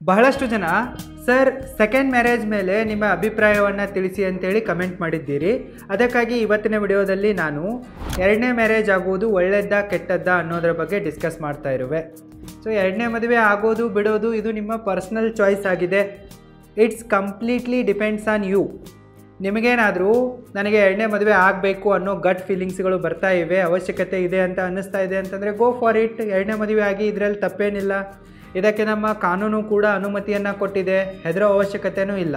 ಬಹಳಷ್ಟು ಜನ sir second marriage ಮೇಲೆ ನಿಮ್ಮ ಅಭಿಪ್ರಾಯವನ್ನು ತಿಳಿಸಿ ಅಂತೇಳಿ ಕಮೆಂಟ್ ಮಾಡಿದ್ದೀರಿ. ಅದಕ್ಕಾಗಿ ಇವತ್ತಿನ ವಿಡಿಯೋದಲ್ಲಿ ನಾನು ಎರಡನೇ ಮ್ಯಾರೇಜ್ ಆಗೋದು ಒಳ್ಳೆಯದಾ ಕೆಟ್ಟದ್ದಾ ಅನ್ನೋದ್ರ ಬಗ್ಗೆ ಡಿಸ್ಕಸ್ ಮಾಡ್ತಾ ಇರುವೆ. ಸೊ ಎರಡನೇ ಮದುವೆ ಆಗೋದು ಬಿಡೋದು ಇದು ನಿಮ್ಮ ಪರ್ಸ್ನಲ್ ಚಾಯ್ಸ್ ಆಗಿದೆ. It's completely depends on you. ನಿಮಗೇನಾದರೂ ನನಗೆ ಎರಡನೇ ಮದುವೆ ಆಗಬೇಕು ಅನ್ನೋ ಗಟ್ ಫೀಲಿಂಗ್ಸ್ಗಳು ಬರ್ತಾ ಇವೆ, ಅವಶ್ಯಕತೆ ಇದೆ ಅಂತ ಅನ್ನಿಸ್ತಾ ಇದೆ ಅಂತಂದರೆ ಗೋ ಫಾರ್ ಇಟ್. ಎರಡನೇ ಮದುವೆ ಆಗಿ ಇದರಲ್ಲಿ ತಪ್ಪೇನಿಲ್ಲ. ಇದಕ್ಕೆ ನಮ್ಮ ಕಾನೂನು ಕೂಡ ಅನುಮತಿಯನ್ನು ಕೊಟ್ಟಿದೆ. ಹೆದರೋ ಅವಶ್ಯಕತೆಯೂ ಇಲ್ಲ.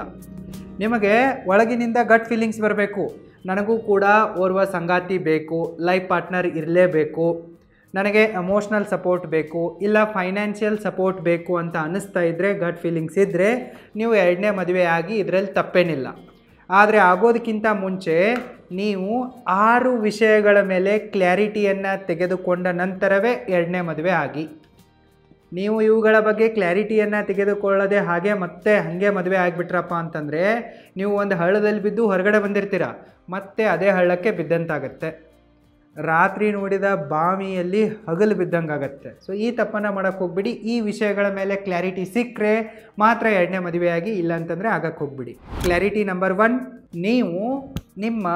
ನಿಮಗೆ ಒಳಗಿನಿಂದ ಗಟ್ ಫೀಲಿಂಗ್ಸ್ ಬರಬೇಕು, ನನಗೂ ಕೂಡ ಓರ್ವ ಸಂಗಾತಿ ಬೇಕು, ಲೈಫ್ ಪಾರ್ಟ್ನರ್ ಇರಲೇಬೇಕು, ನನಗೆ ಎಮೋಷ್ನಲ್ ಸಪೋರ್ಟ್ ಬೇಕು, ಇಲ್ಲ ಫೈನಾನ್ಷಿಯಲ್ ಸಪೋರ್ಟ್ ಬೇಕು ಅಂತ ಅನ್ನಿಸ್ತಾ ಇದ್ದರೆ, ಗಟ್ ಫೀಲಿಂಗ್ಸ್ ಇದ್ದರೆ ನೀವು ಎರಡನೇ ಮದುವೆ ಆಗಿ ಇದರಲ್ಲಿ ತಪ್ಪೇನಿಲ್ಲ. ಆದರೆ ಆಗೋದಕ್ಕಿಂತ ಮುಂಚೆ ನೀವು 6 ವಿಷಯಗಳ ಮೇಲೆ ಕ್ಲ್ಯಾರಿಟಿಯನ್ನು ತೆಗೆದುಕೊಂಡ ನಂತರವೇ ಎರಡನೇ ಮದುವೆ ಆಗಿ. ನೀವು ಇವುಗಳ ಬಗ್ಗೆ ಕ್ಲ್ಯಾರಿಟಿಯನ್ನು ತೆಗೆದುಕೊಳ್ಳದೆ ಹಾಗೆ ಮದುವೆ ಆಗಿಬಿಟ್ರಪ್ಪ ಅಂತಂದರೆ ನೀವು ಒಂದು ಹಳ್ಳದಲ್ಲಿ ಬಿದ್ದು ಹೊರಗಡೆ ಬಂದಿರ್ತೀರ, ಮತ್ತೆ ಅದೇ ಹಳ್ಳಕ್ಕೆ ಬಿದ್ದಂತಾಗತ್ತೆ. ರಾತ್ರಿ ನೋಡಿದ ಬಾವಿಯಲ್ಲಿ ಹಗಲು ಬಿದ್ದಂಗಾಗತ್ತೆ. ಸೊ ಈ ತಪ್ಪನ್ನು ಮಾಡೋಕ್ಕೆ ಹೋಗ್ಬಿಡಿ. ಈ ವಿಷಯಗಳ ಮೇಲೆ ಕ್ಲ್ಯಾರಿಟಿ ಸಿಕ್ಕರೆ ಮಾತ್ರ ಎರಡನೇ ಮದುವೆಯಾಗಿ, ಇಲ್ಲ ಅಂತಂದರೆ ಆಗಕ್ಕೆ ಹೋಗ್ಬಿಡಿ. ಕ್ಲ್ಯಾರಿಟಿ ನಂಬರ್ 1, ನೀವು ನಿಮ್ಮ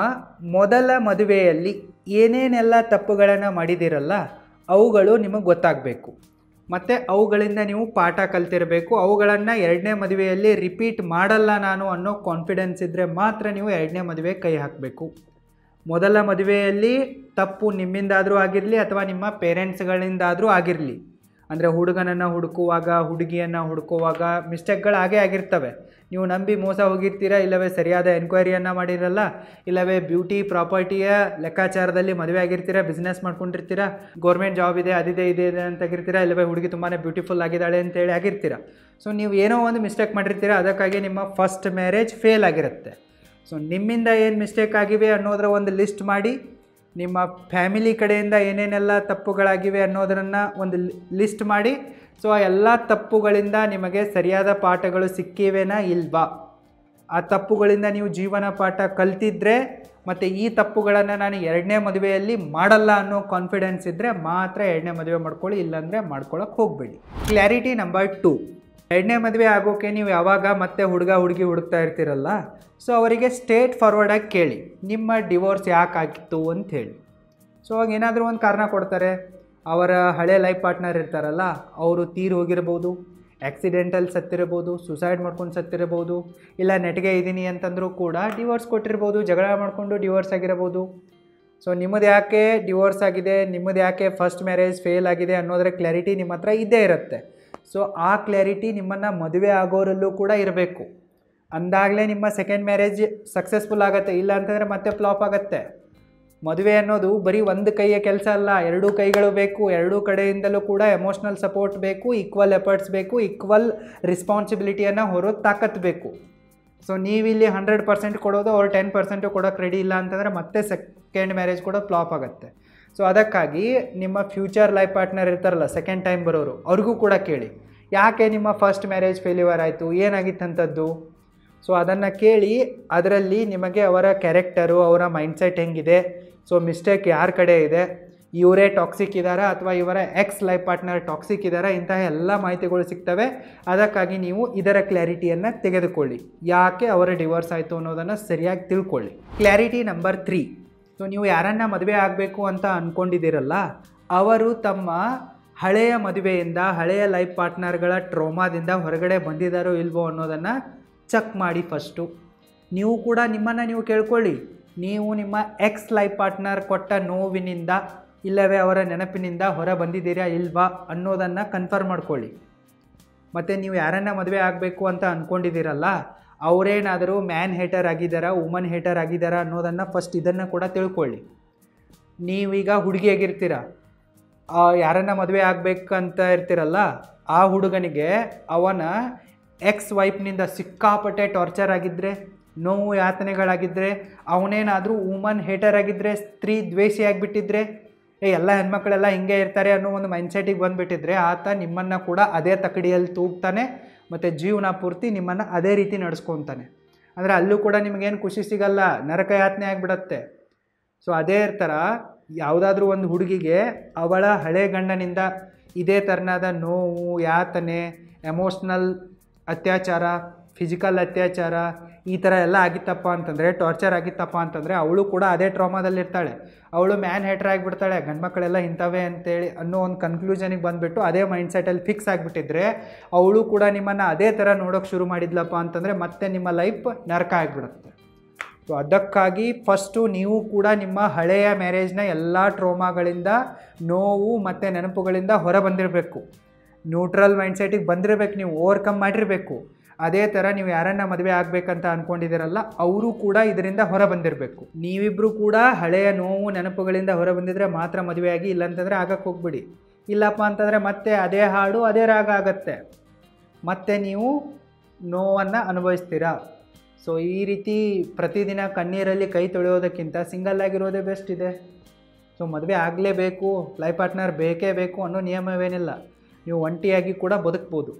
ಮೊದಲ ಮದುವೆಯಲ್ಲಿ ಏನೇನೆಲ್ಲ ತಪ್ಪುಗಳನ್ನು ಮಾಡಿದ್ದೀರಲ್ಲ ಅವುಗಳು ನಿಮಗೆ ಗೊತ್ತಾಗಬೇಕು. ಮತ್ತು ಅವುಗಳಿಂದ ನೀವು ಪಾಠ ಕಲ್ತಿರಬೇಕು. ಅವುಗಳನ್ನು ಎರಡನೇ ಮದುವೆಯಲ್ಲಿ ರಿಪೀಟ್ ಮಾಡಲ್ಲ ನಾನು ಅನ್ನೋ ಕಾನ್ಫಿಡೆನ್ಸ್ ಇದ್ದರೆ ಮಾತ್ರ ನೀವು ಎರಡನೇ ಮದುವೆ ಕೈ ಹಾಕಬೇಕು. ಮೊದಲ ಮದುವೆಯಲ್ಲಿ ತಪ್ಪು ನಿಮ್ಮಿಂದಾದರೂ ಆಗಿರಲಿ ಅಥವಾ ನಿಮ್ಮ ಪೇರೆಂಟ್ಸ್ಗಳಿಂದಾದರೂ ಆಗಿರಲಿ, ಅಂದರೆ ಹುಡುಗನನ್ನು ಹುಡುಕುವಾಗ ಹುಡುಗಿಯನ್ನು ಹುಡುಕುವಾಗ ಮಿಸ್ಟೇಕ್ಗಳು ಆಗೇ ಆಗಿರ್ತವೆ. ನೀವು ನಂಬಿ ಮೋಸ ಹೋಗಿರ್ತೀರ, ಇಲ್ಲವೇ ಸರಿಯಾದ ಎನ್ಕ್ವೈರಿಯನ್ನು ಮಾಡಿರಲ್ಲ, ಇಲ್ಲವೇ ಬ್ಯೂಟಿ ಪ್ರಾಪರ್ಟಿಯ ಲೆಕ್ಕಾಚಾರದಲ್ಲಿ ಮದುವೆ ಆಗಿರ್ತೀರ, ಬಿಸ್ನೆಸ್ ಮಾಡ್ಕೊಂಡಿರ್ತೀರ, ಗೌರ್ಮೆಂಟ್ ಜಾಬ್ ಇದೆ ಅದಿದೆ ಇದೆ ಅಂತಾಗಿರ್ತೀರ, ಇಲ್ಲವೇ ಹುಡುಗಿ ತುಂಬಾ ಬ್ಯೂಟಿಫುಲ್ ಆಗಿದ್ದಾಳೆ ಅಂತೇಳಿ ಆಗಿರ್ತೀರ. ಸೊ ನೀವು ಏನೋ ಒಂದು ಮಿಸ್ಟೇಕ್ ಮಾಡಿರ್ತೀರ, ಅದಕ್ಕಾಗಿ ನಿಮ್ಮ ಫಸ್ಟ್ ಮ್ಯಾರೇಜ್ ಫೇಲ್ ಆಗಿರುತ್ತೆ. ಸೊ ನಿಮ್ಮಿಂದ ಏನು ಮಿಸ್ಟೇಕ್ ಆಗಿವೆ ಅನ್ನೋದರ ಒಂದು ಲಿಸ್ಟ್ ಮಾಡಿ, ನಿಮ್ಮ ಫ್ಯಾಮಿಲಿ ಕಡೆಯಿಂದ ಏನೇನೆಲ್ಲ ತಪ್ಪುಗಳಾಗಿವೆ ಅನ್ನೋದನ್ನು ಒಂದು ಲಿಸ್ಟ್ ಮಾಡಿ. ಸೊ ಆ ಎಲ್ಲ ತಪ್ಪುಗಳಿಂದ ನಿಮಗೆ ಸರಿಯಾದ ಪಾಠಗಳು ಸಿಕ್ಕಿವೆನಾ ಇಲ್ವಾ, ಆ ತಪ್ಪುಗಳಿಂದ ನೀವು ಜೀವನ ಪಾಠ ಕಲ್ತಿದ್ರೆ ಮತ್ತು ಈ ತಪ್ಪುಗಳನ್ನು ನಾನು ಎರಡನೇ ಮದುವೆಯಲ್ಲಿ ಮಾಡಲ್ಲ ಅನ್ನೋ ಕಾನ್ಫಿಡೆನ್ಸ್ ಇದ್ದರೆ ಮಾತ್ರ ಎರಡನೇ ಮದುವೆ ಮಾಡ್ಕೊಳ್ಳಿ, ಇಲ್ಲಾಂದರೆ ಮಾಡ್ಕೊಳ್ಳೋಕೆ ಹೋಗಬೇಡಿ. ಕ್ಲ್ಯಾರಿಟಿ ನಂಬರ್ 2, ಎರಡನೇ ಮದುವೆ ಆಗೋಕ್ಕೆ ನೀವು ಯಾವಾಗ ಮತ್ತೆ ಹುಡುಗ ಹುಡುಗಿ ಹುಡುಕ್ತಾ ಇರ್ತೀರಲ್ಲ, ಸೊ ಅವರಿಗೆ ಸ್ಟೇಟ್ ಫಾರ್ವರ್ಡಾಗಿ ಕೇಳಿ ನಿಮ್ಮ ಡಿವೋರ್ಸ್ ಯಾಕಾಗಿತ್ತು ಅಂತ ಹೇಳಿ. ಸೊ ಅವಾಗ ಏನಾದರೂ ಒಂದು ಕಾರಣ ಕೊಡ್ತಾರೆ. ಅವರ ಹಳೆ ಲೈಫ್ ಪಾರ್ಟ್ನರ್ ಇರ್ತಾರಲ್ಲ, ಅವರು ತೀರಿ ಹೋಗಿರ್ಬೋದು, ಆ್ಯಕ್ಸಿಡೆಂಟಲ್ಲಿ ಸತ್ತಿರ್ಬೋದು, ಸುಸೈಡ್ ಮಾಡ್ಕೊಂಡು ಸತ್ತಿರ್ಬೋದು, ಇಲ್ಲ ನೆಟ್ಗೆ ಇದ್ದೀನಿ ಅಂತಂದರೂ ಕೂಡ ಡಿವೋರ್ಸ್ ಕೊಟ್ಟಿರ್ಬೋದು, ಜಗಳ ಮಾಡಿಕೊಂಡು ಡಿವೋರ್ಸ್ ಆಗಿರ್ಬೋದು. ಸೊ ನಿಮ್ಮದು ಯಾಕೆ ಡಿವೋರ್ಸ್ ಆಗಿದೆ, ನಿಮ್ಮದು ಯಾಕೆ ಫಸ್ಟ್ ಮ್ಯಾರೇಜ್ ಫೇಲ್ ಆಗಿದೆ ಅನ್ನೋದರ ಕ್ಲ್ಯಾರಿಟಿ ನಿಮ್ಮ ಹತ್ರ ಇದ್ದೇ ಇರುತ್ತೆ. ಸೊ ಆ ಕ್ಲ್ಯಾರಿಟಿ ನಿಮ್ಮನ್ನು ಮದುವೆ ಆಗೋರಲ್ಲೂ ಕೂಡ ಇರಬೇಕು. ಅಂದಾಗಲೇ ನಿಮ್ಮ ಸೆಕೆಂಡ್ ಮ್ಯಾರೇಜ್ ಸಕ್ಸಸ್ಫುಲ್ ಆಗುತ್ತೆ, ಇಲ್ಲ ಅಂತಂದರೆ ಮತ್ತೆ ಫ್ಲಾಪ್ ಆಗುತ್ತೆ. ಮದುವೆ ಅನ್ನೋದು ಬರೀ ಒಂದು ಕೈಯ ಕೆಲಸ ಅಲ್ಲ, 2 ಕೈಗಳು ಬೇಕು. 2 ಕಡೆಯಿಂದಲೂ ಕೂಡ ಎಮೋಷ್ನಲ್ ಸಪೋರ್ಟ್ ಬೇಕು, ಈಕ್ವಲ್ ಎಫರ್ಟ್ಸ್ ಬೇಕು, ಈಕ್ವಲ್ ರೆಸ್ಪಾನ್ಸಿಬಿಲಿಟಿಯನ್ನು ಹೊರೋದು ತಾಕತ್ತು ಬೇಕು. ಸೊ ನೀವಿಲ್ಲಿ 100% ಕೊಡೋದು, ಅವ್ರು 10% ಕೊಡೋಕ್ಕೆ ರೆಡಿ ಇಲ್ಲ ಅಂತಂದರೆ ಮತ್ತೆ ಸೆಕೆಂಡ್ ಮ್ಯಾರೇಜ್ ಕೂಡ ಫ್ಲಾಪ್ ಆಗುತ್ತೆ. ಸೊ ಅದಕ್ಕಾಗಿ ನಿಮ್ಮ ಫ್ಯೂಚರ್ ಲೈಫ್ ಪಾರ್ಟ್ನರ್ ಇರ್ತಾರಲ್ಲ, ಸೆಕೆಂಡ್ ಟೈಮ್ ಬರೋರು, ಅವ್ರಿಗೂ ಕೂಡ ಕೇಳಿ ಯಾಕೆ ನಿಮ್ಮ ಫಸ್ಟ್ ಮ್ಯಾರೇಜ್ ಫೇಲ್ಯೂರ್ ಆಯಿತು, ಏನಾಗಿತ್ತಂಥದ್ದು. ಸೊ ಅದನ್ನು ಕೇಳಿ ಅದರಲ್ಲಿ ನಿಮಗೆ ಅವರ ಕ್ಯಾರೆಕ್ಟರು, ಅವರ ಮೈಂಡ್ಸೆಟ್ ಹೆಂಗಿದೆ, ಸೊ ಮಿಸ್ಟೇಕ್ ಯಾರ ಕಡೆ ಇದೆ, ಇವರೇ ಟಾಕ್ಸಿಕ್ ಇದ್ದಾರಾ ಅಥವಾ ಇವರ ಎಕ್ಸ್ ಲೈಫ್ ಪಾರ್ಟ್ನರ್ ಟಾಕ್ಸಿಕ್ ಇದ್ದಾರಾ, ಇಂತಹ ಎಲ್ಲ ಮಾಹಿತಿಗಳು ಸಿಗ್ತವೆ. ಅದಕ್ಕಾಗಿ ನೀವು ಇದರ ಕ್ಲ್ಯಾರಿಟಿಯನ್ನು ತೆಗೆದುಕೊಳ್ಳಿ, ಯಾಕೆ ಅವರ ಡಿವೋರ್ಸ್ ಆಯಿತು ಅನ್ನೋದನ್ನು ಸರಿಯಾಗಿ ತಿಳ್ಕೊಳ್ಳಿ. ಕ್ಲ್ಯಾರಿಟಿ ನಂಬರ್ 3, ಸೊ ನೀವು ಯಾರನ್ನ ಮದುವೆ ಆಗಬೇಕು ಅಂತ ಅಂದ್ಕೊಂಡಿದ್ದೀರಲ್ಲ, ಅವರು ತಮ್ಮ ಹಳೆಯ ಮದುವೆಯಿಂದ, ಹಳೆಯ ಲೈಫ್ ಪಾರ್ಟ್ನರ್ಗಳ ಟ್ರೋಮಾದಿಂದ ಹೊರಗಡೆ ಬಂದಿದ್ದಾರೋ ಇಲ್ವೋ ಅನ್ನೋದನ್ನು ಚೆಕ್ ಮಾಡಿ. ಫಸ್ಟು ನೀವು ಕೂಡ ನಿಮ್ಮನ್ನು ನೀವು ಕೇಳ್ಕೊಳ್ಳಿ, ನೀವು ನಿಮ್ಮ ಎಕ್ಸ್ ಲೈಫ್ ಪಾರ್ಟ್ನರ್ ಕೊಟ್ಟ ನೋವಿನಿಂದ ಇಲ್ಲವೇ ಅವರ ನೆನಪಿನಿಂದ ಹೊರ ಬಂದಿದ್ದೀರಾ ಇಲ್ವಾ ಅನ್ನೋದನ್ನು ಕನ್ಫರ್ಮ್ ಮಾಡ್ಕೊಳ್ಳಿ. ಮತ್ತು ನೀವು ಯಾರನ್ನ ಮದುವೆ ಆಗಬೇಕು ಅಂತ ಅಂದ್ಕೊಂಡಿದ್ದೀರಲ್ಲ, ಅವರೇನಾದರೂ ಮ್ಯಾನ್ ಹೇಟರ್ ಆಗಿದ್ದಾರಾ, ವುಮನ್ ಹೇಟರ್ ಆಗಿದ್ದಾರಾ ಅನ್ನೋದನ್ನು ಫಸ್ಟ್ ಇದನ್ನು ಕೂಡ ತಿಳ್ಕೊಳ್ಳಿ. ನೀವೀಗ ಹುಡುಗಿಯಾಗಿರ್ತೀರ, ಯಾರನ್ನ ಮದುವೆ ಆಗಬೇಕಂತ ಇರ್ತೀರಲ್ಲ, ಆ ಹುಡುಗನಿಗೆ ಅವನ ಎಕ್ಸ್ ವೈಫ್ನಿಂದ ಸಿಕ್ಕಾಪಟ್ಟೆ ಟಾರ್ಚರ್ ಆಗಿದ್ದರೆ, ನೋವು ಯಾತನೆಗಳಾಗಿದ್ದರೆ, ಅವನೇನಾದರೂ ವುಮನ್ ಹೇಟರ್ ಆಗಿದ್ದರೆ, ಸ್ತ್ರೀ ದ್ವೇಷಿ ಆಗಿಬಿಟ್ಟಿದ್ರೆ, ಎಲ್ಲ ಹೆಣ್ಮಕ್ಳೆಲ್ಲ ಹಿಂಗೆ ಇರ್ತಾರೆ ಅನ್ನೋ ಒಂದು ಮೈಂಡ್ಸೆಟ್ಟಿಗೆ ಬಂದುಬಿಟ್ಟಿದ್ರೆ, ಆತ ನಿಮ್ಮನ್ನು ಕೂಡ ಅದೇ ತಕಡಿಯಲ್ಲಿ ತೂಗ್ತಾನೆ ಮತ್ತು ಜೀವನ ಪೂರ್ತಿ ನಿಮ್ಮನ್ನು ಅದೇ ರೀತಿ ನಡೆಸ್ಕೊತಾನೆ. ಅಂದರೆ ಅಲ್ಲೂ ಕೂಡ ನಿಮಗೇನು ಖುಷಿ ಸಿಗಲ್ಲ, ನರಕ ಯಾತನೆ ಆಗಿಬಿಡತ್ತೆ. ಸೊ ಅದೇ ಥರ ಯಾವುದಾದ್ರೂ ಒಂದು ಹುಡುಗಿಗೆ ಅವಳ ಹಳೆ ಗಂಡನಿಂದ ಇದೇ ಥರನಾದ ನೋವು, ಯಾತನೆ, ಎಮೋಷ್ನಲ್ ಅತ್ಯಾಚಾರ, ಫಿಸಿಕಲ್ ಅತ್ಯಾಚಾರ ಈ ಥರ ಎಲ್ಲ ಆಗಿತ್ತಪ್ಪ ಅಂತಂದರೆ, ಟಾರ್ಚರ್ ಆಗಿತ್ತಪ್ಪ ಅಂತಂದರೆ ಅವಳು ಕೂಡ ಅದೇ ಟ್ರಾಮಾದಲ್ಲಿರ್ತಾಳೆ. ಅವಳು ಮ್ಯಾನ್ ಹೇಟರ್ ಆಗಿಬಿಡ್ತಾಳೆ. ಗಂಡ್ಮಕ್ಕಳೆಲ್ಲ ಇಂಥವೇ ಅಂತೇಳಿ ಅನ್ನೋ ಒಂದು ಕನ್ಕ್ಲೂಷನಿಗೆ ಬಂದುಬಿಟ್ಟು ಅದೇ ಮೈಂಡ್ಸೆಟಲ್ಲಿ ಫಿಕ್ಸ್ ಆಗಿಬಿಟ್ಟಿದ್ರೆ ಅವಳು ಕೂಡ ನಿಮ್ಮನ್ನು ಅದೇ ಥರ ನೋಡೋಕ್ಕೆ ಶುರು ಮಾಡಿದ್ಲಪ್ಪ ಅಂತಂದರೆ ಮತ್ತೆ ನಿಮ್ಮ ಲೈಫ್ ನರಕ ಆಗಿಬಿಡುತ್ತೆ. ಸೊ ಅದಕ್ಕಾಗಿ ಫಸ್ಟು ನೀವು ಕೂಡ ನಿಮ್ಮ ಹಳೆಯ ಮ್ಯಾರೇಜ್ನ ಎಲ್ಲ ಟ್ರೋಮಾಗಳಿಂದ, ನೋವು ಮತ್ತು ನೆನಪುಗಳಿಂದ ಹೊರ ಬಂದಿರಬೇಕು. ನ್ಯೂಟ್ರಲ್ ಮೈಂಡ್ಸೆಟಿಗೆ ಬಂದಿರಬೇಕು, ನೀವು ಓವರ್ಕಮ್ ಮಾಡಿರಬೇಕು. ಅದೇ ಥರ ನೀವು ಯಾರನ್ನ ಮದುವೆ ಆಗಬೇಕಂತ ಅಂದ್ಕೊಂಡಿದ್ದೀರಲ್ಲ ಅವರು ಕೂಡ ಇದರಿಂದ ಹೊರ ಬಂದಿರಬೇಕು. ನೀವಿಬ್ಬರು ಕೂಡ ಹಳೆಯ ನೋವು ನೆನಪುಗಳಿಂದ ಹೊರ ಬಂದಿದ್ರೆ ಮಾತ್ರ ಮದುವೆಯಾಗಿ, ಇಲ್ಲಾಂತಂದರೆ ಆಗಕ್ಕೆ ಹೋಗ್ಬಿಡಿ. ಇಲ್ಲಪ್ಪ ಅಂತಂದರೆ ಮತ್ತೆ ಅದೇ ಹಾಡು ಅದೇ ರಾಗ ಆಗತ್ತೆ, ಮತ್ತೆ ನೀವು ನೋವನ್ನು ಅನುಭವಿಸ್ತೀರಾ. ಸೊ ಈ ರೀತಿ ಪ್ರತಿದಿನ ಕಣ್ಣೀರಲ್ಲಿ ಕೈ ತೊಳೆಯೋದಕ್ಕಿಂತ ಸಿಂಗಲ್ ಆಗಿರೋದೇ ಬೆಸ್ಟ್ ಇದೆ. ಸೊ ಮದುವೆ ಆಗಲೇಬೇಕು, ಲೈಫ್ ಪಾರ್ಟ್ನರ್ ಬೇಕೇ ಬೇಕು ಅನ್ನೋ ನಿಯಮವೇನಿಲ್ಲ. ನೀವು ಒಂಟಿಯಾಗಿ ಕೂಡ ಬದುಕ್ಬೋದು.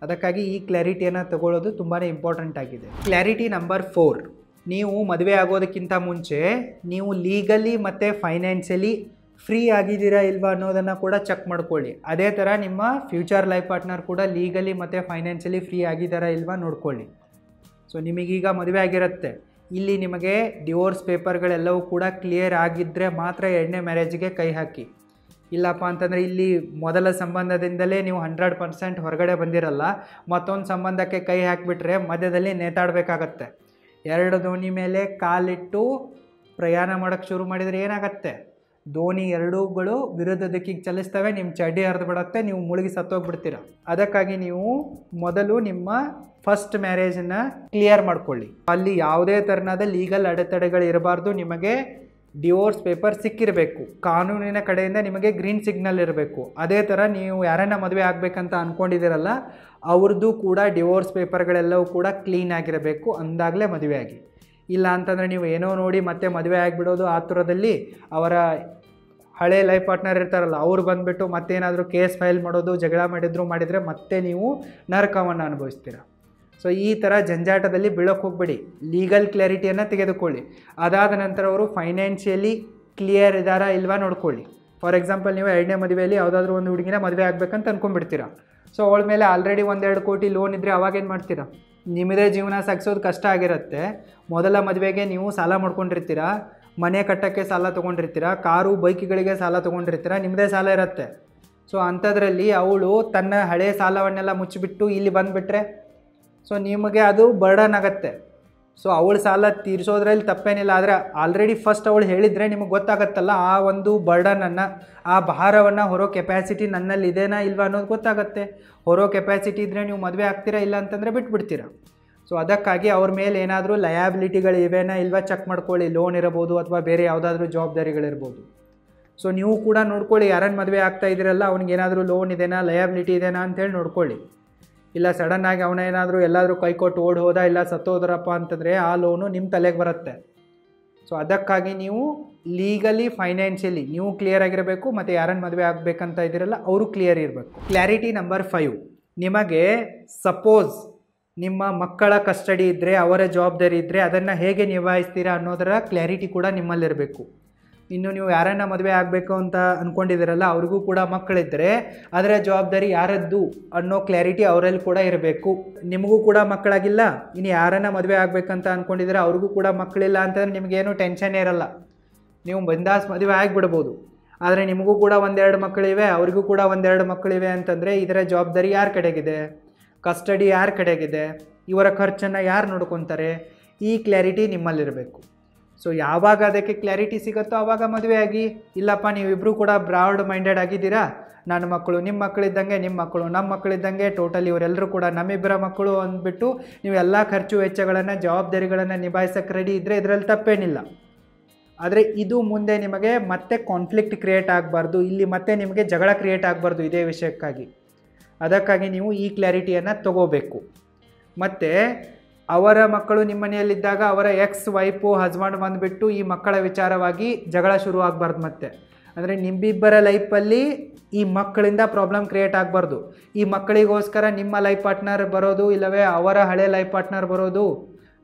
ಅದಕ್ಕಾಗಿ ಈ ಕ್ಲಾರಿಟಿಯನ್ನು ತಗೊಳ್ಳೋದು ತುಂಬಾ ಇಂಪಾರ್ಟೆಂಟ್ ಆಗಿದೆ. ಕ್ಲಾರಿಟಿ ನಂಬರ್ 4, ನೀವು ಮದುವೆ ಆಗೋದಕ್ಕಿಂತ ಮುಂಚೆ ನೀವು ಲೀಗಲಿ ಮತ್ತು ಫೈನಾನ್ಷಿಯಲಿ ಫ್ರೀ ಆಗಿದ್ದೀರಾ ಇಲ್ವಾ ಅನ್ನೋದನ್ನು ಕೂಡ ಚೆಕ್ ಮಾಡ್ಕೊಳ್ಳಿ. ಅದೇ ಥರ ನಿಮ್ಮ ಫ್ಯೂಚರ್ ಲೈಫ್ ಪಾರ್ಟ್ನರ್ ಕೂಡ ಲೀಗಲಿ ಮತ್ತು ಫೈನಾನ್ಷಿಯಲಿ ಫ್ರೀ ಆಗಿದ್ದಾರಾ ಇಲ್ವಾ ನೋಡ್ಕೊಳ್ಳಿ. ಸೊ ನಿಮಗೀಗ ಮದುವೆ ಆಗಿರುತ್ತೆ, ಇಲ್ಲಿ ನಿಮಗೆ ಡಿವೋರ್ಸ್ ಪೇಪರ್ಗಳೆಲ್ಲವೂ ಕೂಡ ಕ್ಲಿಯರ್ ಆಗಿದ್ದರೆ ಮಾತ್ರ 2ನೇ ಮ್ಯಾರೇಜ್ಗೆ ಕೈ ಹಾಕಿ. ಇಲ್ಲಪ್ಪ ಅಂತಂದರೆ ಇಲ್ಲಿ ಮೊದಲ ಸಂಬಂಧದಿಂದಲೇ ನೀವು 100% ಹೊರಗಡೆ ಬಂದಿರಲ್ಲ, ಮತ್ತೊಂದು ಸಂಬಂಧಕ್ಕೆ ಕೈ ಹಾಕಿಬಿಟ್ರೆ ಮಧ್ಯದಲ್ಲಿ ನೇತಾಡಬೇಕಾಗತ್ತೆ. 2 ದೋಣಿ ಮೇಲೆ ಕಾಲಿಟ್ಟು ಪ್ರಯಾಣ ಮಾಡೋಕ್ಕೆ ಶುರು ಮಾಡಿದರೆ ಏನಾಗತ್ತೆ, ದೋಣಿ ಎರಡೂಗಳು ವಿರುದ್ಧ ದಿಕ್ಕಿಗೆ ಚಲಿಸ್ತವೆ, ನಿಮ್ಮ ಚಡ್ಡಿ ಹರಿದು ಬಿಡುತ್ತೆ, ನೀವು ಮುಳುಗಿ ಸತ್ತೋಗ್ಬಿಡ್ತೀರ. ಅದಕ್ಕಾಗಿ ನೀವು ಮೊದಲು ನಿಮ್ಮ ಫಸ್ಟ್ ಮ್ಯಾರೇಜನ್ನು ಕ್ಲಿಯರ್ ಮಾಡ್ಕೊಳ್ಳಿ. ಅಲ್ಲಿ ಯಾವುದೇ ಥರನಾದ ಲೀಗಲ್ ಅಡೆತಡೆಗಳು ಇರಬಾರ್ದು. ನಿಮಗೆ ಡಿವೋರ್ಸ್ ಪೇಪರ್ ಸಿಕ್ಕಿರಬೇಕು, ಕಾನೂನಿನ ಕಡೆಯಿಂದ ನಿಮಗೆ ಗ್ರೀನ್ ಸಿಗ್ನಲ್ ಇರಬೇಕು. ಅದೇ ಥರ ನೀವು ಯಾರನ್ನ ಮದುವೆ ಆಗಬೇಕಂತ ಅಂದ್ಕೊಂಡಿದ್ದೀರಲ್ಲ ಅವ್ರದ್ದು ಕೂಡ ಡಿವೋರ್ಸ್ ಪೇಪರ್ಗಳೆಲ್ಲವೂ ಕೂಡ ಕ್ಲೀನ್ ಆಗಿರಬೇಕು, ಅಂದಾಗಲೇ ಮದುವೆ ಆಗಿ. ಇಲ್ಲ ಅಂತಂದರೆ ನೀವು ಏನೋ ನೋಡಿ ಮತ್ತೆ ಮದುವೆ ಆಗಿಬಿಡೋದು ಆತುರದಲ್ಲಿ, ಅವರ ಹಳೆ ಲೈಫ್ ಪಾರ್ಟ್ನರ್ ಇರ್ತಾರಲ್ಲ ಅವ್ರು ಬಂದುಬಿಟ್ಟು ಮತ್ತೇನಾದರೂ ಕೇಸ್ ಫೈಲ್ ಮಾಡೋದು, ಜಗಳ ಮಾಡಿದರೆ ಮತ್ತೆ ನೀವು ನರಕವನ್ನು ಅನುಭವಿಸ್ತೀರ. ಸೊ ಈ ಥರ ಜಂಜಾಟದಲ್ಲಿ ಬೀಳೋಕ್ಕೆ ಹೋಗ್ಬೇಡಿ. ಲೀಗಲ್ ಕ್ಲಾರಿಟಿಯನ್ನು ತೆಗೆದುಕೊಳ್ಳಿ. ಅದಾದ ನಂತರ ಅವರು ಫೈನಾನ್ಷಿಯಲಿ ಕ್ಲಿಯರ್ ಇದ್ದಾರಾ ಇಲ್ವಾ ನೋಡ್ಕೊಳ್ಳಿ. ಫಾರ್ ಎಕ್ಸಾಂಪಲ್ ನೀವು 2ನೇ ಮದುವೆಯಲ್ಲಿ ಯಾವುದಾದ್ರೂ ಒಂದು ಹುಡುಗಿನ ಮದುವೆ ಆಗಬೇಕಂತ ಅಂದ್ಕೊಂಡ್ಬಿಡ್ತೀರಾ. ಸೊ ಅವಳ ಮೇಲೆ ಆಲ್ರೆಡಿ 1-2 ಕೋಟಿ ಲೋನ್ ಇದ್ದರೆ ಅವಾಗೇನು ಮಾಡ್ತೀರಾ? ನಿಮ್ಮದೇ ಜೀವನ ಸಾಗಿಸೋದು ಕಷ್ಟ ಆಗಿರುತ್ತೆ. ಮೊದಲ ಮದುವೆಗೆ ನೀವು ಸಾಲ ಮಾಡ್ಕೊಂಡಿರ್ತೀರ, ಮನೆ ಕಟ್ಟೋಕ್ಕೆ ಸಾಲ ತೊಗೊಂಡಿರ್ತೀರ, ಕಾರು ಬೈಕ್ಗಳಿಗೆ ಸಾಲ ತೊಗೊಂಡಿರ್ತೀರ, ನಿಮ್ಮದೇ ಸಾಲ ಇರುತ್ತೆ. ಸೊ ಅಂಥದ್ರಲ್ಲಿ ಅವಳು ತನ್ನ ಹಳೆಯ ಸಾಲವನ್ನೆಲ್ಲ ಮುಚ್ಚಿಬಿಟ್ಟು ಇಲ್ಲಿ ಬಂದುಬಿಟ್ರೆ ಸೊ ನಿಮಗೆ ಅದು ಬರ್ಡನ್ ಆಗುತ್ತೆ. ಸೊ ಅವಳ ಸಾಲ ತೀರಿಸೋದ್ರಲ್ಲಿ ತಪ್ಪೇನಿಲ್ಲ, ಆದರೆ ಆಲ್ರೆಡಿ ಫಸ್ಟ್ ಅವಳು ಹೇಳಿದರೆ ನಿಮಗೆ ಗೊತ್ತಾಗತ್ತಲ್ಲ ಆ ಒಂದು ಬರ್ಡನನ್ನು, ಆ ಭಾರವನ್ನು ಹೊರೋ ಕೆಪ್ಯಾಸಿಟಿ ನನ್ನಲ್ಲಿ ಇದೇನಾ ಇಲ್ವಾ ಅನ್ನೋದು ಗೊತ್ತಾಗುತ್ತೆ. ಹೊರೋ ಕೆಪ್ಯಾಸಿಟಿ ಇದ್ದರೆ ನೀವು ಮದುವೆ ಆಗ್ತೀರಾ, ಇಲ್ಲ ಅಂತಂದರೆ ಬಿಟ್ಬಿಡ್ತೀರ. ಸೊ ಅದಕ್ಕಾಗಿ ಅವ್ರ ಮೇಲೆ ಏನಾದರೂ ಲಯಾಬಿಲಿಟಿಗಳು ಇವೇನಾ ಇಲ್ವಾ ಚೆಕ್ ಮಾಡ್ಕೊಳ್ಳಿ. ಲೋನ್ ಇರಬಹುದು ಅಥವಾ ಬೇರೆ ಯಾವುದಾದ್ರೂ ಜವಾಬ್ದಾರಿಗಳಿರ್ಬೋದು. ಸೊ ನೀವು ಕೂಡ ನೋಡ್ಕೊಳ್ಳಿ, ಯಾರನ್ನು ಮದುವೆ ಆಗ್ತಾ ಇದ್ದೀರಲ್ಲ ಅವ್ನಿಗೇನಾದರೂ ಲೋನ್ ಇದೆನಾ, ಲಯಾಬಿಲಿಟಿ ಇದೆನಾ ಅಂತೇಳಿ ನೋಡ್ಕೊಳ್ಳಿ. ಇಲ್ಲ ಸಡನ್ನಾಗಿ ಅವನೇನಾದರೂ ಎಲ್ಲಾದರೂ ಕೈ ಕೊಟ್ಟು ಓಡಿ ಹೋದ, ಇಲ್ಲ ಸತ್ತೋದ್ರಪ್ಪ ಅಂತಂದರೆ ಆ ಲೋನು ನಿಮ್ಮ ತಲೆಗೆ ಬರುತ್ತೆ. ಸೊ ಅದಕ್ಕಾಗಿ ನೀವು ಲೀಗಲಿ ಫೈನಾನ್ಷಿಯಲಿ ನೀವು ಕ್ಲಿಯರ್ ಆಗಿರಬೇಕು, ಮತ್ತು ಯಾರನ್ನು ಮದುವೆ ಆಗಬೇಕಂತ ಇದ್ದೀರಲ್ಲ ಅವರು ಕ್ಲಿಯರ್ ಇರಬೇಕು. ಕ್ಲಾರಿಟಿ ನಂಬರ್ 5, ನಿಮಗೆ ಸಪೋಸ್ ನಿಮ್ಮ ಮಕ್ಕಳ ಕಸ್ಟಡಿ ಇದ್ದರೆ, ಅವರ ಜವಾಬ್ದಾರಿ ಇದ್ದರೆ ಅದನ್ನು ಹೇಗೆ ನಿಭಾಯಿಸ್ತೀರಾ ಅನ್ನೋದರ ಕ್ಲಾರಿಟಿ ಕೂಡ ನಿಮ್ಮಲ್ಲಿರಬೇಕು. ಇನ್ನು ನೀವು ಯಾರನ್ನ ಮದುವೆ ಆಗಬೇಕು ಅಂತ ಅಂದ್ಕೊಂಡಿದ್ದೀರಲ್ಲ ಅವ್ರಿಗೂ ಕೂಡ ಮಕ್ಕಳಿದ್ದರೆ ಅದರ ಜವಾಬ್ದಾರಿ ಯಾರದ್ದು ಅನ್ನೋ ಕ್ಲಾರಿಟಿ ಅವರಲ್ಲಿ ಕೂಡ ಇರಬೇಕು. ನಿಮಗೂ ಕೂಡ ಮಕ್ಕಳಾಗಿಲ್ಲ, ಇನ್ನು ಯಾರನ್ನ ಮದುವೆ ಆಗಬೇಕಂತ ಅಂದ್ಕೊಂಡಿದ್ದೀರ ಅವ್ರಿಗೂ ಕೂಡ ಮಕ್ಕಳಿಲ್ಲ ಅಂತಂದರೆ ನಿಮಗೇನು ಟೆನ್ಷನ್ನೇ ಇರಲ್ಲ, ನೀವು ಬಂದಾಸ್ ಮದುವೆ ಆಗಿಬಿಡ್ಬೋದು. ಆದರೆ ನಿಮಗೂ ಕೂಡ 1-2 ಮಕ್ಕಳಿವೆ, ಅವ್ರಿಗೂ ಕೂಡ 1-2 ಮಕ್ಕಳಿವೆ ಅಂತಂದರೆ ಇದರ ಜವಾಬ್ದಾರಿ ಯಾರ ಕಡೆಗಿದೆ, ಕಸ್ಟಡಿ ಯಾರ ಕಡೆಗಿದೆ, ಇವರ ಖರ್ಚನ್ನು ಯಾರು ನೋಡ್ಕೊತಾರೆ, ಈ ಕ್ಲಾರಿಟಿ ನಿಮ್ಮಲ್ಲಿರಬೇಕು. ಸೊ ಯಾವಾಗ ಅದಕ್ಕೆ ಕ್ಲಾರಿಟಿ ಸಿಗುತ್ತೋ ಆವಾಗ ಮದುವೆ ಆಗಿ. ಇಲ್ಲಪ್ಪ ನೀವಿಬ್ಬರೂ ಕೂಡ ಬ್ರಾಡ್ ಮೈಂಡೆಡ್ ಆಗಿದ್ದೀರಾ, ನನ್ನ ಮಕ್ಕಳು ನಿಮ್ಮ ಮಕ್ಕಳಿದ್ದಂಗೆ, ನಿಮ್ಮ ಮಕ್ಕಳು ನಮ್ಮ ಮಕ್ಕಳಿದ್ದಂಗೆ, ಟೋಟಲ್ ಇವರೆಲ್ಲರೂ ಕೂಡ ನಮ್ಮಿಬ್ಬರ ಮಕ್ಕಳು ಅಂದ್ಬಿಟ್ಟು ನೀವು ಎಲ್ಲ ಖರ್ಚು ವೆಚ್ಚಗಳನ್ನು ಜವಾಬ್ದಾರಿಗಳನ್ನು ನಿಭಾಯಿಸೋಕ್ಕೆ ರೆಡಿ ಇದ್ದರೆ ಇದರಲ್ಲಿ ತಪ್ಪೇನಿಲ್ಲ. ಆದರೆ ಇದು ಮುಂದೆ ನಿಮಗೆ ಮತ್ತೆ ಕಾನ್ಫ್ಲಿಕ್ಟ್ ಕ್ರಿಯೇಟ್ ಆಗಬಾರ್ದು, ಇಲ್ಲಿ ಮತ್ತೆ ನಿಮಗೆ ಜಗಳ ಕ್ರಿಯೇಟ್ ಆಗಬಾರ್ದು ಇದೇ ವಿಷಯಕ್ಕಾಗಿ. ಅದಕ್ಕಾಗಿ ನೀವು ಈ ಕ್ಲಾರಿಟಿಯನ್ನು ತಗೋಬೇಕು. ಮತ್ತು ಅವರ ಮಕ್ಕಳು ನಿಮ್ಮ ಮನೆಯಲ್ಲಿದ್ದಾಗ ಅವರ ಎಕ್ಸ್ ವೈಫು ಹಸ್ಬೆಂಡ್ ಬಂದುಬಿಟ್ಟು ಈ ಮಕ್ಕಳ ವಿಚಾರವಾಗಿ ಜಗಳ ಶುರು ಆಗಬಾರ್ದು. ಮತ್ತು ಅಂದರೆ ನಿಮ್ಮಿಬ್ಬರ ಲೈಫಲ್ಲಿ ಈ ಮಕ್ಕಳಿಂದ ಪ್ರಾಬ್ಲಮ್ ಕ್ರಿಯೇಟ್ ಆಗಬಾರ್ದು. ಈ ಮಕ್ಕಳಿಗೋಸ್ಕರ ನಿಮ್ಮ ಲೈಫ್ ಪಾರ್ಟ್ನರ್ ಬರೋದು, ಇಲ್ಲವೇ ಅವರ ಹಳೆ ಲೈಫ್ ಪಾರ್ಟ್ನರ್ ಬರೋದು,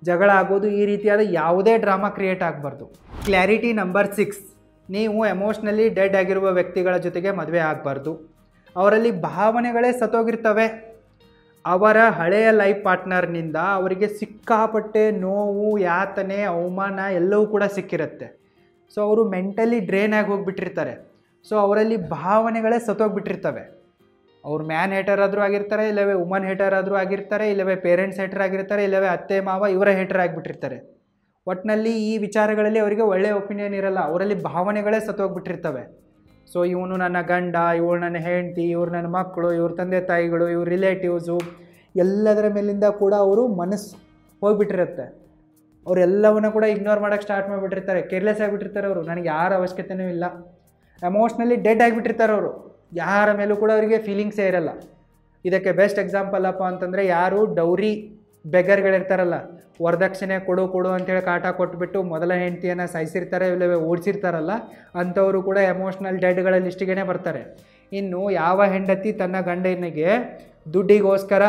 ಜಗಳ ಆಗೋದು, ಈ ರೀತಿಯಾದ ಯಾವುದೇ ಡ್ರಾಮಾ ಕ್ರಿಯೇಟ್ ಆಗಬಾರ್ದು. ಕ್ಲಾರಿಟಿ ನಂಬರ್ 6, ನೀವು ಎಮೋಷ್ನಲಿ ಡೆಡ್ ಆಗಿರುವ ವ್ಯಕ್ತಿಗಳ ಜೊತೆಗೆ ಮದುವೆ ಆಗಬಾರ್ದು. ಅವರಲ್ಲಿ ಭಾವನೆಗಳೇ ಸತ್ತೋಗಿರ್ತವೆ. ಅವರ ಹಳೆಯ ಲೈಫ್ ಪಾರ್ಟ್ನರ್ನಿಂದ ಅವರಿಗೆ ಸಿಕ್ಕಾಪಟ್ಟೆ ನೋವು, ಯಾತನೆ, ಅವಮಾನ ಎಲ್ಲವೂ ಕೂಡ ಸಿಕ್ಕಿರುತ್ತೆ. ಸೊ ಅವರು ಮೆಂಟಲಿ ಡ್ರೈನ್ ಆಗಿ ಹೋಗಿಬಿಟ್ಟಿರ್ತಾರೆ. ಸೊ ಅವರಲ್ಲಿ ಭಾವನೆಗಳೇ ಸತ್ತೋಗ್ಬಿಟ್ಟಿರ್ತವೆ. ಅವ್ರು ಮ್ಯಾನ್ ಹೇಟರ್ ಆದರೂ ಆಗಿರ್ತಾರೆ, ಇಲ್ಲವೇ ವುಮನ್ ಹೇಟರ್ ಆದರೂ ಆಗಿರ್ತಾರೆ, ಇಲ್ಲವೇ ಪೇರೆಂಟ್ಸ್ ಹೇಟರ್ ಆಗಿರ್ತಾರೆ, ಇಲ್ಲವೇ ಅತ್ತೆ ಮಾವ ಇವರ ಹೇಟರ್ ಆಗಿಬಿಟ್ಟಿರ್ತಾರೆ. ಒಟ್ಟಿನಲ್ಲಿ ಈ ವಿಚಾರಗಳಲ್ಲಿ ಅವರಿಗೆ ಒಳ್ಳೆಯ ಒಪಿನಿಯನ್ ಇರಲ್ಲ. ಅವರಲ್ಲಿ ಭಾವನೆಗಳೇ ಸತ್ತೋಗ್ಬಿಟ್ಟಿರ್ತವೆ. ಸೊ ಇವನು ನನ್ನ ಗಂಡ, ಇವಳು ನನ್ನ ಹೆಂಡತಿ, ಇವ್ರು ನನ್ನ ಮಕ್ಕಳು, ಇವ್ರ ತಂದೆ ತಾಯಿಗಳು, ಇವ್ರ ರಿಲೇಟಿವ್ಸು ಎಲ್ಲದರ ಮೇಲಿಂದ ಕೂಡ ಅವರು ಮನಸ್ಸು ಹೋಗಿಬಿಟ್ಟಿರುತ್ತೆ. ಅವರೆಲ್ಲವನ್ನ ಕೂಡ ಇಗ್ನೋರ್ ಮಾಡೋಕ್ಕೆ ಸ್ಟಾರ್ಟ್ ಮಾಡಿಬಿಟ್ಟಿರ್ತಾರೆ. ಕೇರ್ಲೆಸ್ ಆಗಿಬಿಟ್ಟಿರ್ತಾರೆ. ಅವರು ನನಗೆ ಯಾರ ಅವಶ್ಯಕತೆಯೂ ಇಲ್ಲ, ಎಮೋಷ್ನಲಿ ಡೆಡ್ ಆಗಿಬಿಟ್ಟಿರ್ತಾರೆ. ಅವರು ಯಾರ ಮೇಲೂ ಕೂಡ ಅವರಿಗೆ ಫೀಲಿಂಗ್ಸೇ ಇರಲ್ಲ. ಇದಕ್ಕೆ ಬೆಸ್ಟ್ ಎಕ್ಸಾಂಪಲ್ ಅಪ್ಪ ಅಂತಂದರೆ ಯಾರು ಡೌರಿ ಬೆಗರ್ಗಳಿರ್ತಾರಲ್ಲ, ವರದಕ್ಷಿಣೆ ಕೊಡು ಕೊಡು ಅಂತೇಳಿ ಕಾಟ ಕೊಟ್ಬಿಟ್ಟು ಮೊದಲ ಹೆಂಡತಿಯನ್ನು ಸಾಯಿಸಿರ್ತಾರೆ, ಇಲ್ಲವೇ ಓಡಿಸಿರ್ತಾರಲ್ಲ, ಅಂಥವರು ಕೂಡ ಎಮೋಷ್ನಲ್ ಡೆಡ್ಗಳ ಲಿಸ್ಟಿಗೆ ಬರ್ತಾರೆ. ಇನ್ನು ಯಾವ ಹೆಂಡತಿ ತನ್ನ ಗಂಡನಿಗೆ ದುಡ್ಡಿಗೋಸ್ಕರ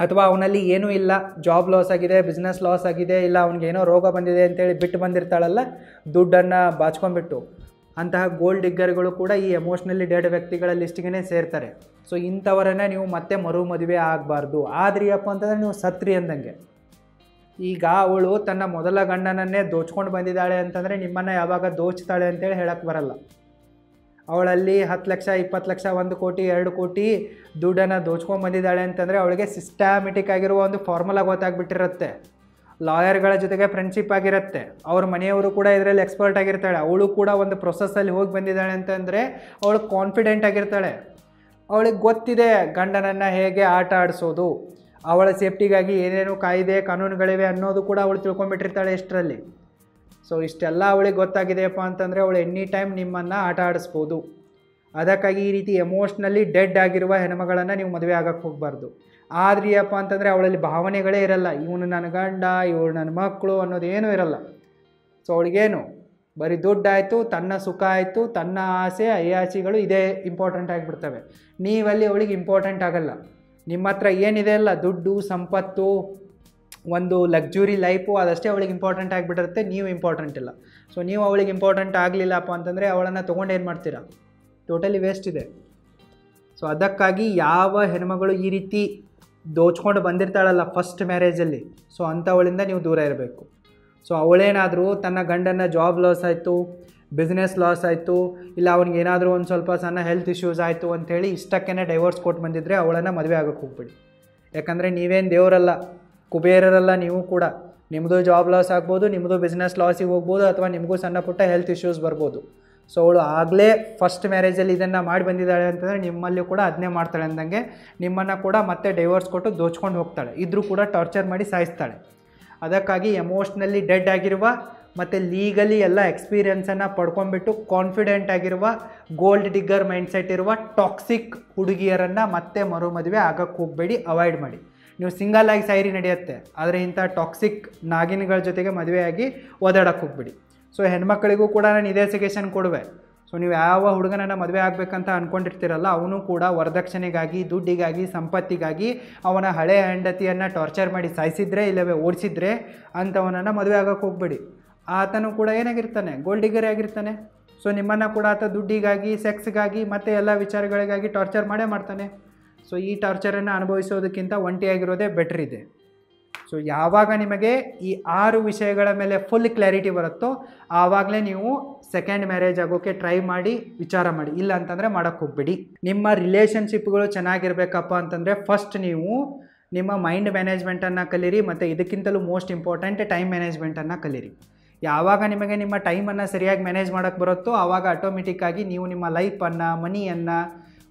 ಅಥವಾ ಅವನಲ್ಲಿ ಏನೂ ಇಲ್ಲ, ಜಾಬ್ ಲಾಸ್ ಆಗಿದೆ, ಬಿಸ್ನೆಸ್ ಲಾಸ್ ಆಗಿದೆ, ಇಲ್ಲ ಅವ್ನಿಗೇನೋ ರೋಗ ಬಂದಿದೆ ಅಂತೇಳಿ ಬಿಟ್ಟು ಬಂದಿರ್ತಾಳಲ್ಲ ದುಡ್ಡನ್ನು ಬಾಚ್ಕೊಂಡ್ಬಿಟ್ಟು, ಅಂತಹ ಗೋಲ್ಡ್ ಡಿಗ್ಗರ್ಗಳು ಕೂಡ ಈ ಎಮೋಷ್ನಲಿ ಡೆಡ್ ವ್ಯಕ್ತಿಗಳ ಲಿಸ್ಟಿಗೆ ಸೇರ್ತಾರೆ. ಸೊ ಇಂಥವರನ್ನು ನೀವು ಮತ್ತೆ ಮರು ಮದುವೆ ಆಗಬಾರ್ದು. ಆದ್ರಿಯಪ್ಪ ಅಂತಂದರೆ ನೀವು ಸತ್ರಿ ಅಂದಂಗೆ. ಈಗ ಅವಳು ತನ್ನ ಮೊದಲ ಗಂಡನನ್ನೇ ದೋಚ್ಕೊಂಡು ಬಂದಿದ್ದಾಳೆ ಅಂತಂದರೆ ನಿಮ್ಮನ್ನು ಯಾವಾಗ ದೋಚ್ತಾಳೆ ಅಂತೇಳಿ ಹೇಳಕ್ಕೆ ಬರಲ್ಲ. ಅವಳಲ್ಲಿ 10 ಲಕ್ಷ 20 ಲಕ್ಷ 1 ಕೋಟಿ 2 ಕೋಟಿ ದುಡ್ಡನ್ನು ದೋಚ್ಕೊಂಡು ಬಂದಿದ್ದಾಳೆ ಅಂತಂದರೆ ಅವಳಿಗೆ ಸಿಸ್ಟಮ್ಯಾಟಿಕ್ ಆಗಿರುವ ಒಂದು ಫಾರ್ಮುಲಾ ಗೊತ್ತಾಗ್ಬಿಟ್ಟಿರುತ್ತೆ. ಲಾಯರ್ಗಳ ಜೊತೆಗೆ ಫ್ರೆಂಡ್ಶಿಪ್ ಆಗಿರುತ್ತೆ. ಅವ್ರ ಮನೆಯವರು ಕೂಡ ಇದರಲ್ಲಿ ಎಕ್ಸ್ಪರ್ಟ್ ಆಗಿರ್ತಾಳೆ. ಅವಳು ಕೂಡ ಒಂದು ಪ್ರೊಸೆಸ್ಸಲ್ಲಿ ಹೋಗಿ ಬಂದಿದ್ದಾಳೆ ಅಂತಂದರೆ ಅವಳು ಕಾನ್ಫಿಡೆಂಟ್ ಆಗಿರ್ತಾಳೆ. ಅವಳಿಗೆ ಗೊತ್ತಿದೆ ಗಂಡನನ್ನು ಹೇಗೆ ಆಟ ಆಡಿಸೋದು, ಅವಳ ಸೇಫ್ಟಿಗಾಗಿ ಏನೇನು ಕಾಯ್ದೆ ಕಾನೂನುಗಳಿವೆ ಅನ್ನೋದು ಕೂಡ ಅವಳು ತಿಳ್ಕೊಂಬಿಟ್ಟಿರ್ತಾಳೆ ಇಷ್ಟರಲ್ಲಿ. ಸೊ ಇಷ್ಟೆಲ್ಲ ಅವಳಿಗೆ ಗೊತ್ತಾಗಿದೆಯಪ್ಪ ಅಂತಂದರೆ ಅವಳು ಎನಿ ಟೈಮ್ ನಿಮ್ಮನ್ನು ಆಟ ಆಡಿಸ್ಬೋದು. ಅದಕ್ಕಾಗಿ ಈ ರೀತಿ ಎಮೋಷ್ನಲಿ ಡೆಡ್ ಆಗಿರುವ ಹೆಣ್ಮಗಳನ್ನು ನೀವು ಮದುವೆ ಆಗಕ್ಕೆ ಹೋಗಬಾರ್ದು. ಆದ್ರಿಯಪ್ಪ ಅಂತಂದರೆ ಅವಳಲ್ಲಿ ಭಾವನೆಗಳೇ ಇರಲ್ಲ. ಇವನು ನನ್ನ ಗಂಡ, ಇವಳು ನನ್ನ ಮಕ್ಕಳು ಅನ್ನೋದೇನೂ ಇರಲ್ಲ. ಸೊ ಅವಳಿಗೇನು ಬರೀ ದುಡ್ಡಾಯಿತು, ತನ್ನ ಸುಖ ಆಯಿತು, ತನ್ನ ಆಸೆ ಅಯಾಸೆಗಳು ಇದೇ ಇಂಪಾರ್ಟೆಂಟ್ ಆಗಿಬಿಡ್ತವೆ. ನೀವಲ್ಲಿ ಅವಳಿಗೆ ಇಂಪಾರ್ಟೆಂಟ್ ಆಗಲ್ಲ. ನಿಮ್ಮ ಹತ್ರ ಏನಿದೆ ಅಲ್ಲ, ದುಡ್ಡು, ಸಂಪತ್ತು, ಒಂದು ಲಕ್ಸುರಿ ಲೈಫು, ಅದಷ್ಟೇ ಅವಳಿಗೆ ಇಂಪಾರ್ಟೆಂಟ್ ಆಗಿಬಿಟ್ಟಿರುತ್ತೆ. ನೀವು ಇಂಪಾರ್ಟೆಂಟ್ ಇಲ್ಲ. ಸೊ ನೀವು ಅವಳಿಗೆ ಇಂಪಾರ್ಟೆಂಟ್ ಆಗಲಿಲ್ಲಪ್ಪ ಅಂತಂದರೆ ಅವಳನ್ನು ತೊಗೊಂಡು ಏನು ಮಾಡ್ತೀರಾ? ಟೋಟಲಿ ವೇಸ್ಟ್ ಇದೆ. ಸೊ ಅದಕ್ಕಾಗಿ ಯಾವ ಹೆಣ್ಮಗಳು ಈ ರೀತಿ ದೋಚ್ಕೊಂಡು ಬಂದಿರ್ತಾಳಲ್ಲ ಫಸ್ಟ್ ಮ್ಯಾರೇಜಲ್ಲಿ, ಸೊ ಅಂಥವಳಿಂದ ನೀವು ದೂರ ಇರಬೇಕು. ಸೊ ಅವಳೇನಾದರೂ ತನ್ನ ಗಂಡನ ಜಾಬ್ ಲಾಸ್ ಆಯಿತು, ಬಿಸ್ನೆಸ್ ಲಾಸ್ ಆಯಿತು, ಇಲ್ಲ ಅವ್ನಿಗೇನಾದರೂ ಒಂದು ಸ್ವಲ್ಪ ಸಣ್ಣ ಹೆಲ್ತ್ ಇಶ್ಯೂಸ್ ಆಯಿತು ಅಂಥೇಳಿ ಇಷ್ಟಕ್ಕೇ ಡೈವೋರ್ಸ್ ಕೊಟ್ಟು ಬಂದಿದ್ದರೆ ಅವಳನ್ನು ಮದುವೆ ಆಗೋಕ್ಕೆ ಹೋಗ್ಬೇಡಿ. ಯಾಕಂದರೆ ನೀವೇನು ದೇವರಲ್ಲ, ಕುಬೇರರಲ್ಲ. ನೀವು ಕೂಡ ನಿಮ್ಮದು ಜಾಬ್ ಲಾಸ್ ಆಗ್ಬೋದು, ನಿಮ್ಮದು ಬಿಸ್ನೆಸ್ ಲಾಸಿಗೆ ಹೋಗ್ಬೋದು, ಅಥವಾ ನಿಮಗೂ ಸಣ್ಣ ಪುಟ್ಟ ಹೆಲ್ತ್ ಇಶ್ಯೂಸ್ ಬರ್ಬೋದು. ಸೊ ಅವಳು ಆಗಲೇ ಫಸ್ಟ್ ಮ್ಯಾರೇಜಲ್ಲಿ ಇದನ್ನು ಮಾಡಿ ಬಂದಿದ್ದಾಳೆ ಅಂತಂದರೆ ನಿಮ್ಮಲ್ಲಿ ಕೂಡ ಅದನ್ನೇ ಮಾಡ್ತಾಳೆ ಅಂದಂಗೆ ನಿಮ್ಮನ್ನು ಕೂಡ ಮತ್ತೆ ಡೈವೋರ್ಸ್ ಕೊಟ್ಟು ದೋಚ್ಕೊಂಡು ಹೋಗ್ತಾಳೆ. ಇದ್ರೂ ಕೂಡ ಟಾರ್ಚರ್ ಮಾಡಿ ಸಾಯಿಸ್ತಾಳೆ. ಅದಕ್ಕಾಗಿ ಎಮೋಷ್ನಲಿ ಡೆಡ್ ಆಗಿರುವ ಮತ್ತು ಲೀಗಲಿ ಎಲ್ಲ ಎಕ್ಸ್ಪೀರಿಯನ್ಸನ್ನು ಪಡ್ಕೊಂಡ್ಬಿಟ್ಟು ಕಾನ್ಫಿಡೆಂಟ್ ಆಗಿರುವ ಗೋಲ್ಡ್ ಡಿಗ್ಗರ್ ಮೈಂಡ್ಸೆಟ್ ಇರುವ ಟಾಕ್ಸಿಕ್ ಹುಡುಗಿಯರನ್ನು ಮತ್ತೆ ಮರು ಮದುವೆ ಆಗಕ್ಕೆ ಹೋಗಬೇಡಿ, ಅವಾಯ್ಡ್ ಮಾಡಿ. ನೀವು ಸಿಂಗಲ್ ಆಗಿ ಸಾಯಿರಿ ನಡೆಯುತ್ತೆ, ಆದರೆ ಇಂಥ ಟಾಕ್ಸಿಕ್ ನಾಗಿನ್ಗಳ ಜೊತೆಗೆ ಮದುವೆಯಾಗಿ ಓದಾಡಕ್ಕೆ ಹೋಗ್ಬಿಡಿ. ಸೊ ಹೆಣ್ಮಕ್ಳಿಗೂ ಕೂಡ ನಾನು ಇದೇ ಸಜೆಷನ್ ಕೊಡುವೆ. ಸೊ ನೀವು ಯಾವ ಹುಡುಗನನ್ನು ಮದುವೆ ಆಗಬೇಕಂತ ಅಂದ್ಕೊಂಡಿರ್ತೀರಲ್ಲ, ಅವನು ಕೂಡ ವರದಕ್ಷಿಣೆಗಾಗಿ, ದುಡ್ಡಿಗಾಗಿ, ಸಂಪತ್ತಿಗಾಗಿ ಅವನ ಹಳೆಯ ಹೆಂಡತಿಯನ್ನು ಟಾರ್ಚರ್ ಮಾಡಿ ಸಾಯಿಸಿದ್ರೆ ಇಲ್ಲವೇ ಓಡಿಸಿದ್ರೆ ಅಂಥವನನ್ನು ಮದುವೆ ಆಗೋಕ್ಕೆ ಹೋಗ್ಬೇಡಿ. ಆತನು ಕೂಡ ಏನಾಗಿರ್ತಾನೆ? ಗೋಲ್ಡ್ ಡಿಗ್ಗರೇ ಆಗಿರ್ತಾನೆ. ಸೊ ನಿಮ್ಮನ್ನು ಕೂಡ ಆತ ದುಡ್ಡಿಗಾಗಿ, ಸೆಕ್ಸ್ಗಾಗಿ ಮತ್ತು ಎಲ್ಲ ವಿಚಾರಗಳಿಗಾಗಿ ಟಾರ್ಚರ್ ಮಾಡೇ ಮಾಡ್ತಾನೆ. ಸೊ ಈ ಟಾರ್ಚರನ್ನು ಅನುಭವಿಸೋದಕ್ಕಿಂತ ಒಂಟಿಯಾಗಿರೋದೇ ಬೆಟ್ರ್ ಇದೆ. ಸೊ ಯಾವಾಗ ನಿಮಗೆ ಈ 6 ವಿಷಯಗಳ ಮೇಲೆ ಫುಲ್ ಕ್ಲಾರಿಟಿ ಬರುತ್ತೋ ಆವಾಗಲೇ ನೀವು ಸೆಕೆಂಡ್ ಮ್ಯಾರೇಜ್ ಆಗೋಕ್ಕೆ ಟ್ರೈ ಮಾಡಿ, ವಿಚಾರ ಮಾಡಿ. ಇಲ್ಲ ಅಂತಂದರೆ ಮಾಡೋಕ್ಕೆ ಹೋಗ್ಬೇಡಿ. ನಿಮ್ಮ ರಿಲೇಷನ್ಶಿಪ್ಗಳು ಚೆನ್ನಾಗಿರಬೇಕಪ್ಪ ಅಂತಂದರೆ ಫಸ್ಟ್ ನೀವು ನಿಮ್ಮ ಮೈಂಡ್ ಮ್ಯಾನೇಜ್ಮೆಂಟನ್ನು ಕಲೀರಿ, ಮತ್ತು ಇದಕ್ಕಿಂತಲೂ ಮೋಸ್ಟ್ ಇಂಪಾರ್ಟೆಂಟ್ ಟೈಮ್ ಮ್ಯಾನೇಜ್ಮೆಂಟನ್ನು ಕಲೀರಿ. ಯಾವಾಗ ನಿಮಗೆ ನಿಮ್ಮ ಟೈಮನ್ನು ಸರಿಯಾಗಿ ಮ್ಯಾನೇಜ್ ಮಾಡೋಕ್ಕೆ ಬರುತ್ತೋ ಆವಾಗ ಆಟೋಮೆಟಿಕ್ಕಾಗಿ ನೀವು ನಿಮ್ಮ ಲೈಫನ್ನು, ಮನಿಯನ್ನು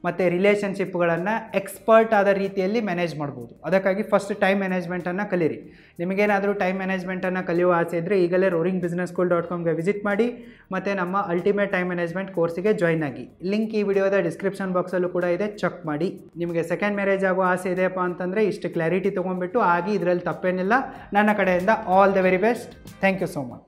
ಮತ್ತು ರಿಲೇಷನ್ಶಿಪ್ಗಳನ್ನು ಎಕ್ಸ್ಪರ್ಟ್ ಆದ ರೀತಿಯಲ್ಲಿ ಮ್ಯಾನೇಜ್ ಮಾಡ್ಬೋದು. ಅದಕ್ಕಾಗಿ ಫಸ್ಟ್ ಟೈಮ್ ಮ್ಯಾನೇಜ್ಮೆಂಟನ್ನು ಕಲೀರಿ. ನಿಮಗೇನಾದರೂ ಟೈಮ್ ಮ್ಯಾನೇಜ್ಮೆಂಟನ್ನು ಕಲಿಯುವ ಆಸೆ ಇದ್ದರೆ ಈಗಲೇ roaringbusinesschool.comಗೆ ವಿಸಿಟ್ ಮಾಡಿ ಮತ್ತು ನಮ್ಮ ಅಲ್ಟಿಮೇಟ್ ಟೈಮ್ ಮ್ಯಾನೇಜ್ಮೆಂಟ್ ಕೋರ್ಸಿಗೆ ಜಾಯ್ನ್ ಆಗಿ. ಲಿಂಕ್ ಈ ವಿಡಿಯೋದ ಡಿಸ್ಕ್ರಿಪ್ಷನ್ ಬಾಕ್ಸಲ್ಲೂ ಕೂಡ ಇದೆ, ಚೆಕ್ ಮಾಡಿ. ನಿಮಗೆ ಸೆಕೆಂಡ್ ಮ್ಯಾರೇಜ್ ಆಗೋ ಆಸೆ ಇದೆಯಪ್ಪ ಅಂತಂದರೆ ಇಷ್ಟು ಕ್ಲಾರಿಟಿ ತೊಗೊಂಡ್ಬಿಟ್ಟು ಆಗಿ ಇದರಲ್ಲಿ ತಪ್ಪೇನಿಲ್ಲ. ನನ್ನ ಕಡೆಯಿಂದ all the very best. Thank you so much.